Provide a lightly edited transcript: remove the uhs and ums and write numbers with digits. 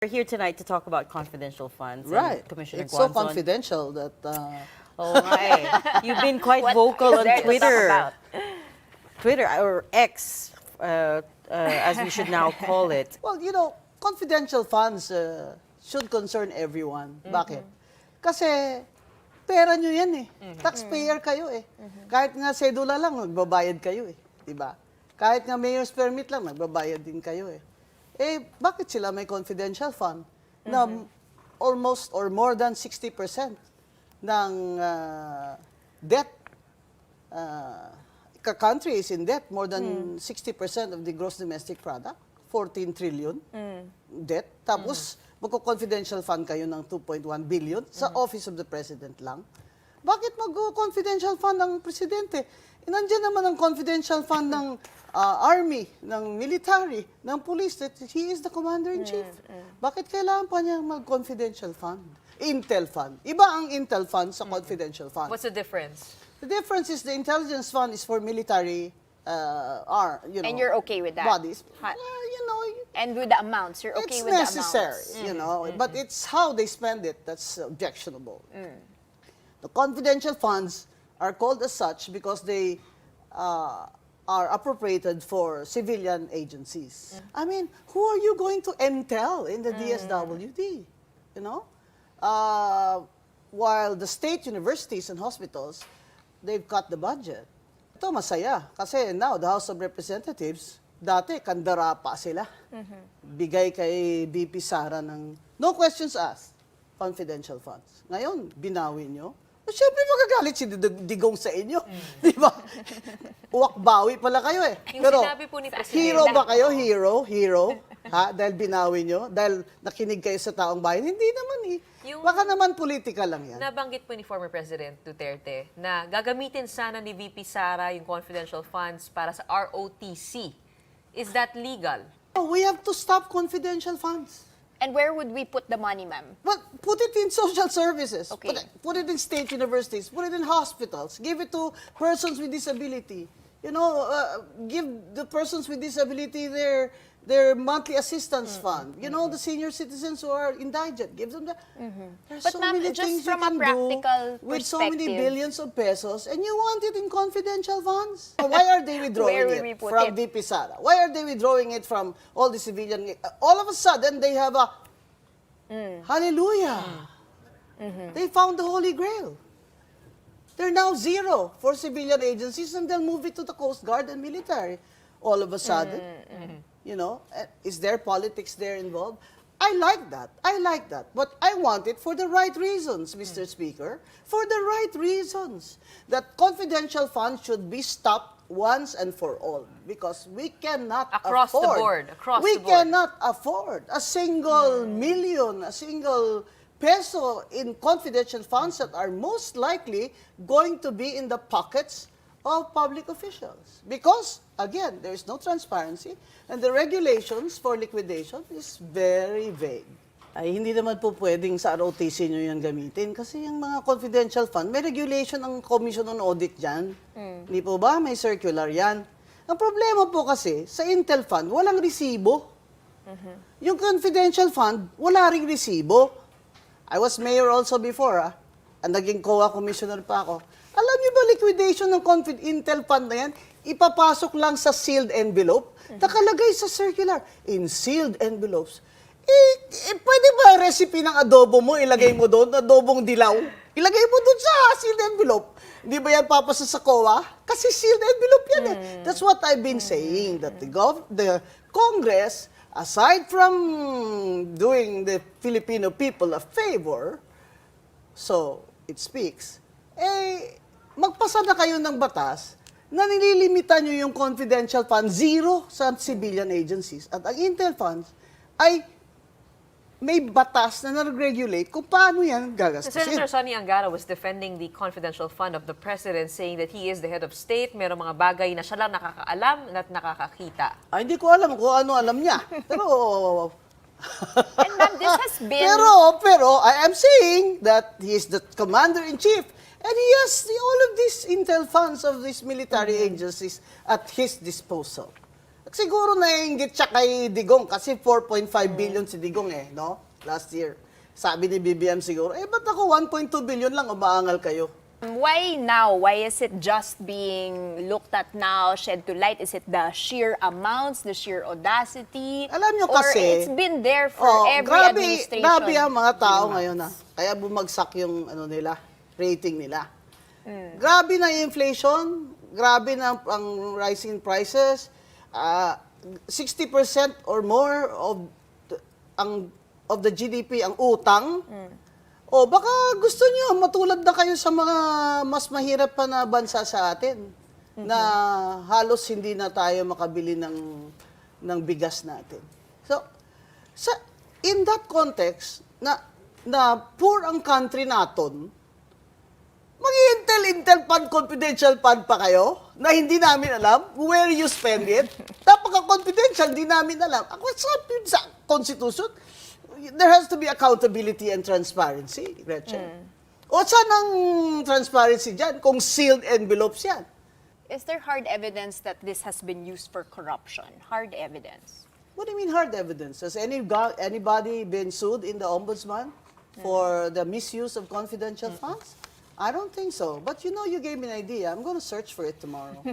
We're here tonight to talk about confidential funds. Right. And Commissioner It's so Guanzon. confidential that Oh my! You've been quite What vocal is on there to talk Twitter. about? Twitter or X, as we should now call it. well, confidential funds should concern everyone. Bakit? Kasi pera nyo yan eh. Taxpayer kayo eh. Kahit nga sedula lang, magbabayad kayo eh. Diba? Kahit nga mayor's permit lang, magbabayad din kayo eh. Eh, bakit sila may confidential fund na almost or more than 60% ng debt, country is in debt, more than 60% of the gross domestic product, 14 trillion debt. Tapos, magko-confidential fund kayo ng 2.1 billion sa Office of the President lang. Bakit mag-confidential fund ng Presidente? Nandiyan naman ang confidential fund ng Army, ng military, ng police, that he is the Commander-in-Chief. Bakit kailangan pa niya mag-confidential fund? Intel fund. Iba ang Intel fund sa confidential fund. What's the difference? The difference is the intelligence fund is for military, And you're okay with that? bodies. And with the amounts, you're okay It's with the necessary, amounts? but it's how they spend it that's objectionable. The confidential funds are called as such because they are appropriated for civilian agencies. I mean, who are you going to intel in the DSWD? While the state universities and hospitals, they've cut the budget. Ito masaya kasi now the House of Representatives, dati kandara pa sila. Bigay kay BP Sara ng no questions asked, confidential funds. Ngayon, binawi nyo. Siyempre magagalit si Digong sa inyo. Di ba? Uwak-bawi pala kayo eh. Yung sinabi po ni Presidente. Hero ba kayo? Hero? Ha? Dahil binawi nyo? Dahil nakinig kayo sa taong bayan? Hindi naman eh. Baka naman politika lang yan. Nabanggit po ni former President Duterte na gagamitin sana ni VP Sara yung confidential funds para sa ROTC. Is that legal? We have to stop confidential funds. And where would we put the money, ma'am? Well, put it in social services. Okay. Put it in state universities. Put it in hospitals. Give it to persons with disability. Give the persons with disability their monthly assistance fund. The senior citizens who are indigent. Give them that. There's But so ma'am, many just things from you a can practical do with so many perspective. billions of pesos, and you want it in confidential funds. Why are they withdrawing Where will we it put from it? VP Sara? Why are they withdrawing it from all the civilian? All of a sudden, they have a hallelujah. They found the Holy Grail. They're now zero for civilian agencies, and they'll move it to the Coast Guard and military. All of a sudden, is there politics there involved? I like that. But I want it for the right reasons, Mr. Speaker. For the right reasons. That confidential funds should be stopped once and for all. Because we cannot Across the afford. board, across we the board. cannot afford a single million, a single peso in confidential funds that are most likely going to be in the pockets of public officials. Because, again, there is no transparency and the regulations for liquidation is very vague. Ay, hindi naman po pwedeng sa ROTC nyo yan gamitin kasi yung mga confidential fund, may regulation ang Commission on Audit dyan. Hindi po ba? May circular yan. Ang problema po kasi, sa Intel Fund, walang resibo. Yung confidential fund, wala ring resibo. I was mayor also before, and naging COA commissioner pa ako. Alam niyo ba liquidation ng Intel Fund na yan, ipapasok lang sa sealed envelope, nakalagay sa circular, in sealed envelopes. Pwede ba recipe ng adobo mo, ilagay mo doon, adobong dilaw? Ilagay mo doon sa sealed envelope. Di ba yan papasa sa COA? Kasi sealed envelope yan eh. That's what I've been saying, that the Congress, aside from doing the Filipino people a favor, so it speaks, magpasa na kayo ng batas na nililimitan nyo yung confidential fund zero sa civilian agencies. At ang Intel funds ay may batas na nag-regulate kung paano yan gagastusin. Senator Sonny Angara was defending the confidential fund of the President, saying that he is the head of state, merong mga bagay na siya lang nakakaalam at nakakakita. Hindi ko alam kung ano alam niya. Pero And ma'am, this has been... Pero I am saying that he is the commander-in-chief and he has all of these intel funds of these military agencies at his disposal. Siguro naiinggit siya kay Digong kasi 4.5 billion si Digong no? Last year. Sabi ni BBM siguro, ba't ako 1.2 billion lang, umaangal kayo? Why now? Why is it just being looked at now, shed to light? Is it the sheer amounts, the sheer audacity? Alam nyo Or kasi, it's been there for every administration? Grabe ang mga tao ngayon Kaya bumagsak yung nila, rating nila. Grabe na yung inflation, grabe na ang rising prices. 60% or more of the GDP ang utang. O baka gusto niyo matulad na kayo sa mga mas mahirap pa na bansa sa atin na halos hindi na tayo makabili ng bigas natin. So in that context na poor ang country naton, mag-intel fund, confidential fund pa kayo na hindi namin alam where you spend it. Napaka-confidential, hindi namin alam. What's up sa Constitution? There has to be accountability and transparency, Gretchen. O saan ang transparency dyan kung sealed envelopes yan? Is there hard evidence that this has been used for corruption? Hard evidence. What do you mean hard evidence? Has anybody been sued in the ombudsman for the misuse of confidential funds? I don't think so. But you gave me an idea. I'm going to search for it tomorrow.